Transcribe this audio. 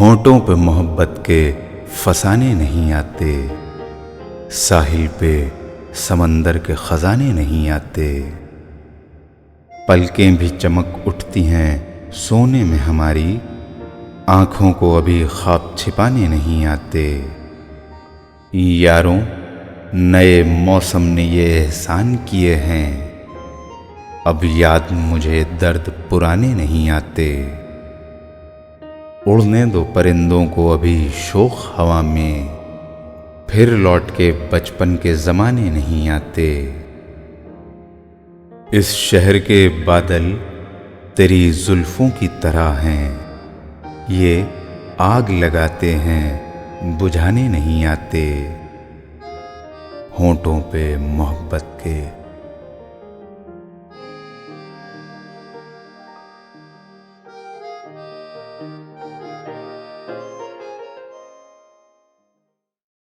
होंठों पे मोहब्बत के फसाने नहीं आते, साहिल पे समंदर के खजाने नहीं आते। पलकें भी चमक उठती हैं सोने में हमारी, आँखों को अभी ख्वाब छिपाने नहीं आते। यारों, नए मौसम ने ये एहसान किए हैं, अब याद मुझे दर्द पुराने नहीं आते। उड़ने दो परिंदों को अभी शोख हवा में, फिर लौट के बचपन के ज़माने नहीं आते। इस शहर के बादल तेरी जुल्फों की तरह हैं, ये आग लगाते हैं बुझाने नहीं आते। होंठों पे मोहब्बत के